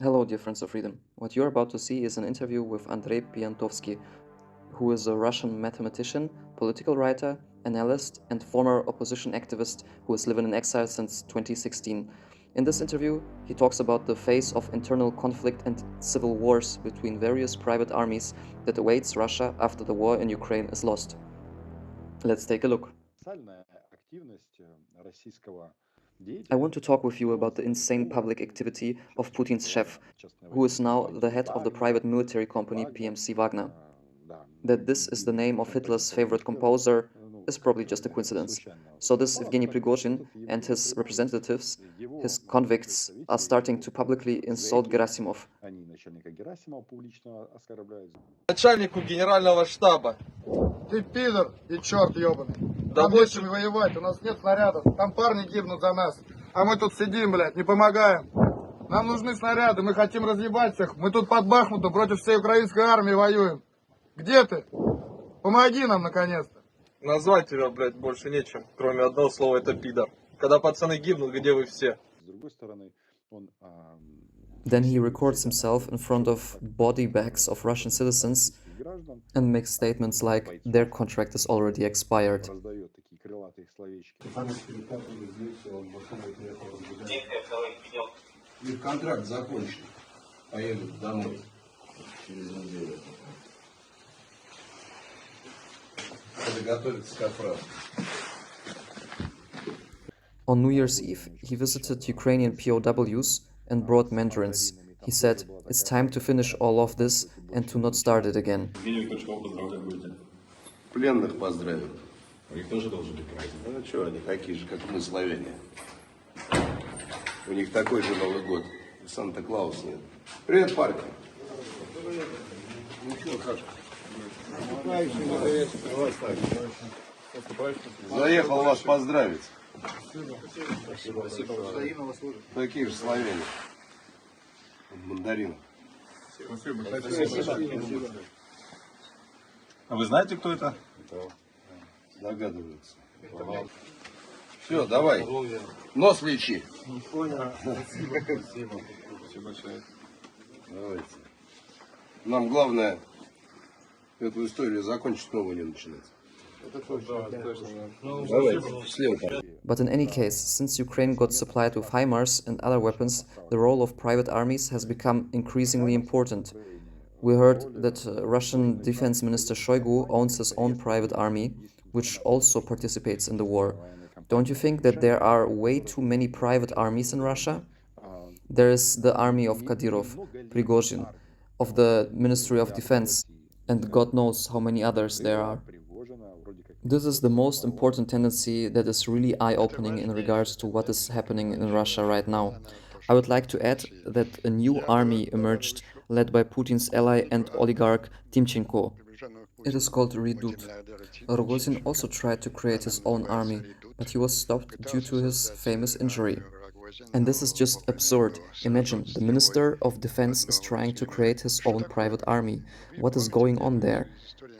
Hello, dear friends of freedom. What you're about to see is an interview with Andrei Piantovsky, who is a Russian mathematician, political writer, analyst, and former opposition activist who has lived in exile since 2016. In this interview, he talks about the phase of internal conflict and civil wars between various private armies that awaits Russia after the war in Ukraine is lost. Let's take a look. I want to talk with you about the insane public activity of Putin's chef, who is now the head of the private military company PMC Wagner. That this is the name of Hitler's favorite composer is probably just a coincidence. So this Evgeny Prigozhin and his representatives, his convicts, are starting to publicly insult Gerasimov. Начальнику генерального штаба. Ты пидор и черт ебаный. Да Нам нечем воевать, у нас нет снарядов. Там парни гибнут за нас. А мы тут сидим, блядь, не помогаем. Нам нужны снаряды, мы хотим разъебать всех. Мы тут под Бахмутом против всей украинской армии воюем. Где ты? Помоги нам, наконец-то. Назвать тебя, блядь, больше нечем, кроме одного слова, это пидор. Когда пацаны гибнут, где вы все? Then he records himself in front of body bags of Russian citizens and makes statements like their contract is already expired. Их контракт закончен. Поедут домой через неделю. Надо готовиться к отправке. On New Year's Eve, he visited Ukrainian POWs and brought mandarins. He said, it's time to finish all of this and to not start it again. Пленных поздравим. Их тоже должен быть праздник. Ну что, они такие же, как мы, славяне. У них такой же Новый год. Санта-Клаус нет. Привет, парни. Заехал вас поздравить. Спасибо. Такие же славяне. Мандарины. Спасибо. А вы знаете, кто это? Догадываются. Все, давай. Нос лечи. Спасибо большое. Давайте. Нам главное эту историю закончить, новую не начинать. Давайте, слева. But in any case, since Ukraine got supplied with HIMARS and other weapons, the role of private armies has become increasingly important. We heard that Russian Defense Minister Shoigu owns his own private army, which also participates in the war. Don't you think that there are way too many private armies in Russia? There is the army of Kadyrov, Prigozhin, of the Ministry of Defense, and God knows how many others there are. This is the most important tendency that is really eye-opening in regards to what is happening in Russia right now. I would like to add that a new army emerged, led by Putin's ally and oligarch Timchenko. It is called Redut. Rogozin also tried to create his own army, but he was stopped due to his famous injury. And this is just absurd. Imagine, the Minister of Defense is trying to create his own private army. What is going on there?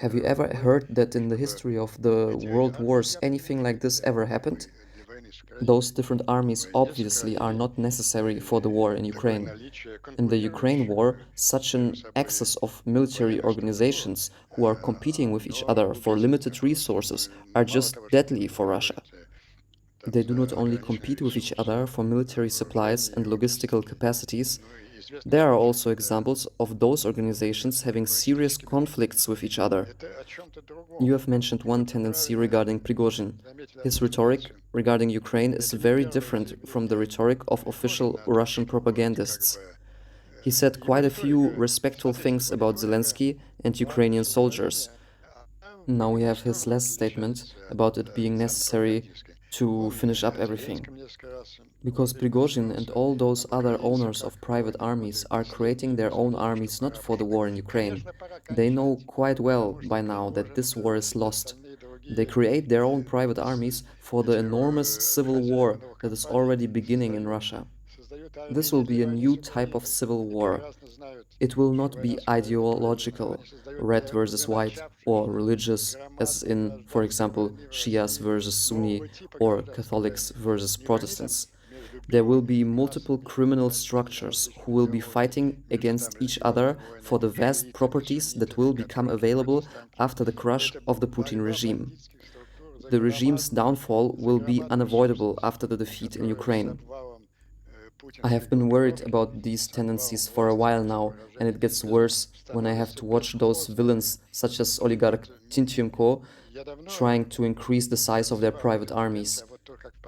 Have you ever heard that in the history of the world wars anything like this ever happened? Those different armies obviously are not necessary for the war in Ukraine. In the Ukraine war, such an excess of military organizations who are competing with each other for limited resources are just deadly for Russia. They do not only compete with each other for military supplies and logistical capacities, there are also examples of those organizations having serious conflicts with each other. You have mentioned one tendency regarding Prigozhin. His rhetoric regarding Ukraine is very different from the rhetoric of official Russian propagandists. He said quite a few respectful things about Zelensky and Ukrainian soldiers. Now we have his last statement about it being necessary to finish up everything. Because Prigozhin and all those other owners of private armies are creating their own armies not for the war in Ukraine. They know quite well by now that this war is lost. They create their own private armies for the enormous civil war that is already beginning in Russia. This will be a new type of civil war. It will not be ideological, red versus white, or religious, as in, for example, Shias versus Sunni, or Catholics versus Protestants. There will be multiple criminal structures who will be fighting against each other for the vast properties that will become available after the crash of the Putin regime. The regime's downfall will be unavoidable after the defeat in Ukraine. I have been worried about these tendencies for a while now, and it gets worse when I have to watch those villains such as oligarch Tintyenko trying to increase the size of their private armies.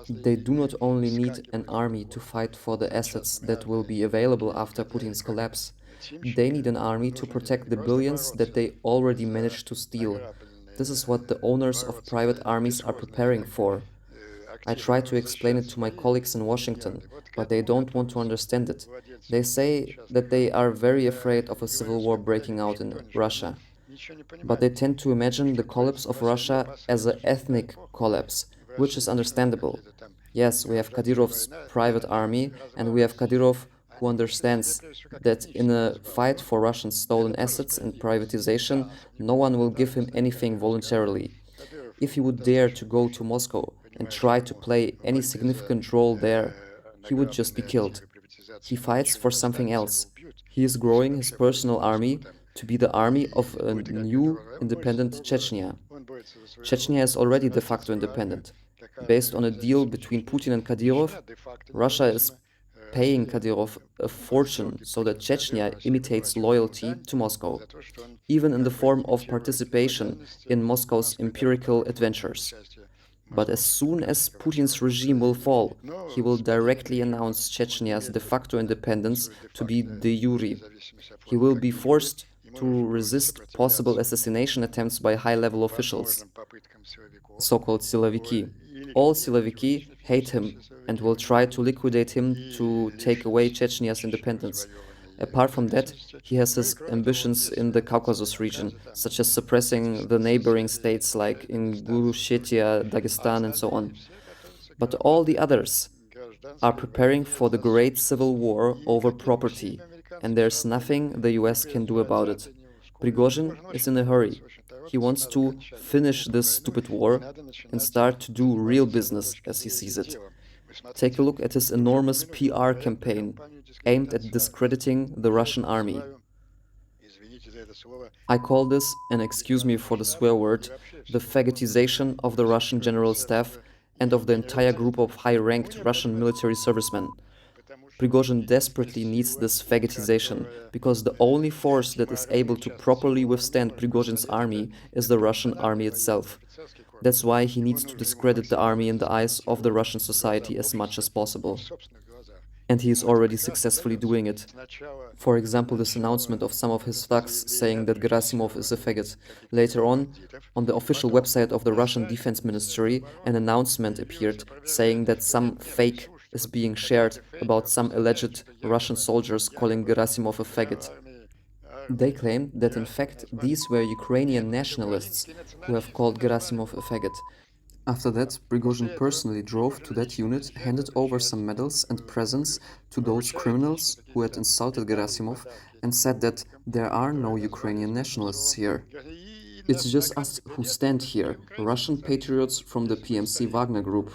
They do not only need an army to fight for the assets that will be available after Putin's collapse, they need an army to protect the billions that they already managed to steal. This is what the owners of private armies are preparing for. I try to explain it to my colleagues in Washington, but they don't want to understand it. They say that they are very afraid of a civil war breaking out in Russia. But they tend to imagine the collapse of Russia as an ethnic collapse, which is understandable. Yes, we have Kadyrov's private army, and we have Kadyrov who understands that in a fight for Russian stolen assets and privatization, no one will give him anything voluntarily. If he would dare to go to Moscow and try to play any significant role there, he would just be killed. He fights for something else. He is growing his personal army to be the army of a new independent Chechnya. Chechnya is already de facto independent. Based on a deal between Putin and Kadyrov, Russia is paying Kadyrov a fortune so that Chechnya imitates loyalty to Moscow, even in the form of participation in Moscow's empirical adventures. But as soon as Putin's regime will fall, he will directly announce Chechnya's de facto independence to be de jure. He will be forced to resist possible assassination attempts by high-level officials, so-called siloviki. All siloviki hate him and will try to liquidate him to take away Chechnya's independence. Apart from that, he has his ambitions in the Caucasus region, such as suppressing the neighboring states like Ingushetia, Dagestan, and so on. But all the others are preparing for the great civil war over property, and there's nothing the US can do about it. Prigozhin is in a hurry. He wants to finish this stupid war and start to do real business as he sees it. Take a look at his enormous PR campaign aimed at discrediting the Russian army. I call this, and excuse me for the swear word, the faggotization of the Russian general staff and of the entire group of high-ranked Russian military servicemen. Prigozhin desperately needs this faggotization, because the only force that is able to properly withstand Prigozhin's army is the Russian army itself. That's why he needs to discredit the army in the eyes of the Russian society as much as possible. And he is already successfully doing it. For example, this announcement of some of his thugs saying that Gerasimov is a faggot. Later on the official website of the Russian Defense Ministry, an announcement appeared saying that some fake is being shared about some alleged Russian soldiers calling Gerasimov a faggot. They claimed that in fact these were Ukrainian nationalists who have called Gerasimov a faggot. After that, Prigozhin personally drove to that unit, handed over some medals and presents to those criminals who had insulted Gerasimov, and said that there are no Ukrainian nationalists here. It's just us who stand here, Russian patriots from the PMC Wagner group.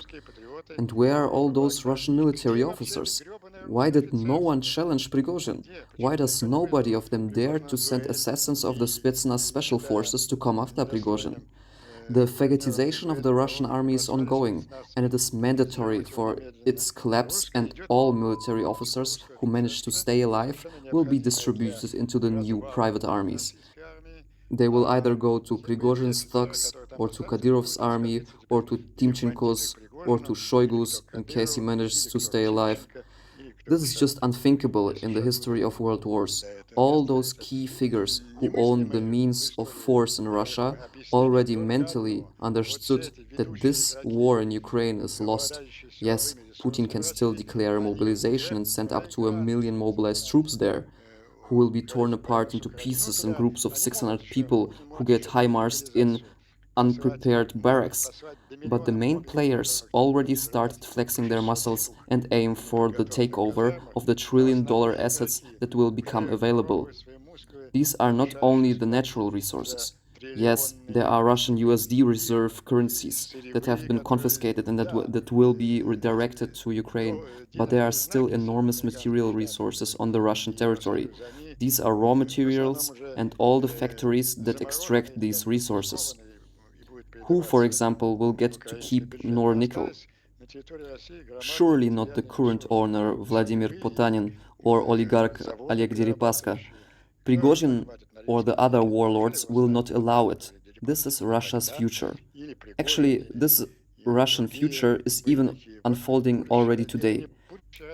And where are all those Russian military officers? Why did no one challenge Prigozhin? Why does nobody of them dare to send assassins of the Spetsnaz special forces to come after Prigozhin? The faggotization of the Russian army is ongoing, and it is mandatory for its collapse, and all military officers who manage to stay alive will be distributed into the new private armies. They will either go to Prigozhin's thugs, or to Kadyrov's army, or to Timchenko's, or to Shoigu's, in case he manages to stay alive. This is just unthinkable in the history of world wars. All those key figures who own the means of force in Russia already mentally understood that this war in Ukraine is lost. Yes, Putin can still declare a mobilization and send up to 1 million mobilized troops there, who will be torn apart into pieces in groups of 600 people who get high-marsed in unprepared barracks. But the main players already started flexing their muscles and aim for the takeover of the trillion-dollar assets that will become available. These are not only the natural resources. Yes, there are Russian USD reserve currencies that have been confiscated and that will be redirected to Ukraine, but there are still enormous material resources on the Russian territory. These are raw materials and all the factories that extract these resources. Who, for example, will get to keep Nornickel? Surely not the current owner Vladimir Potanin or oligarch Oleg Deripaska. Prigozhin or the other warlords will not allow it. This is Russia's future. Actually, this Russian future is even unfolding already today.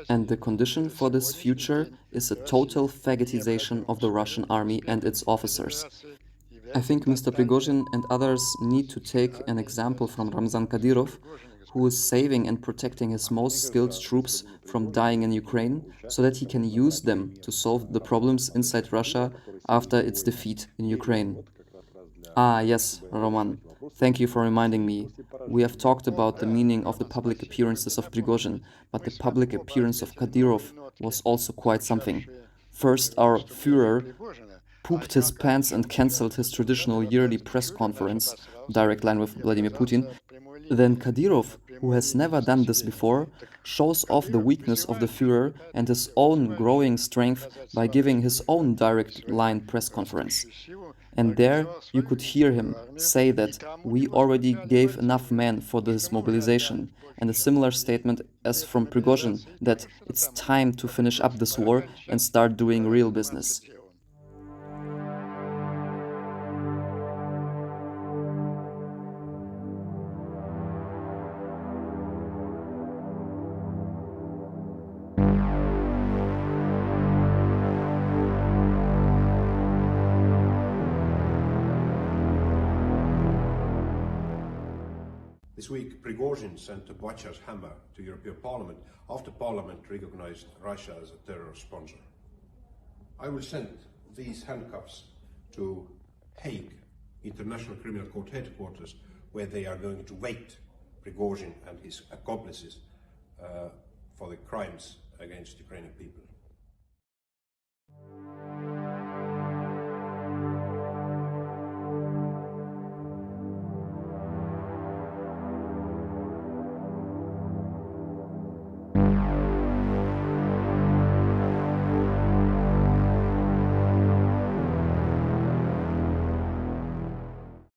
And the condition for this future is a total fagotization of the Russian army and its officers. I think Mr. Prigozhin and others need to take an example from Ramzan Kadyrov, who is saving and protecting his most skilled troops from dying in Ukraine so that he can use them to solve the problems inside Russia after its defeat in Ukraine. Ah, yes, Roman. Thank you for reminding me. We have talked about the meaning of the public appearances of Prigozhin, but the public appearance of Kadyrov was also quite something. First, our Führer pooped his pants and cancelled his traditional yearly press conference, direct line with Vladimir Putin. Then Kadyrov, who has never done this before, shows off the weakness of the Führer and his own growing strength by giving his own direct line press conference. And there you could hear him say that we already gave enough men for this mobilization, and a similar statement as from Prigozhin that it's time to finish up this war and start doing real business. This week, Prigozhin sent a butcher's hammer to European Parliament after Parliament recognized Russia as a terror sponsor. I will send these handcuffs to Hague, International Criminal Court headquarters, where they are going to wait Prigozhin and his accomplices for the crimes against Ukrainian people.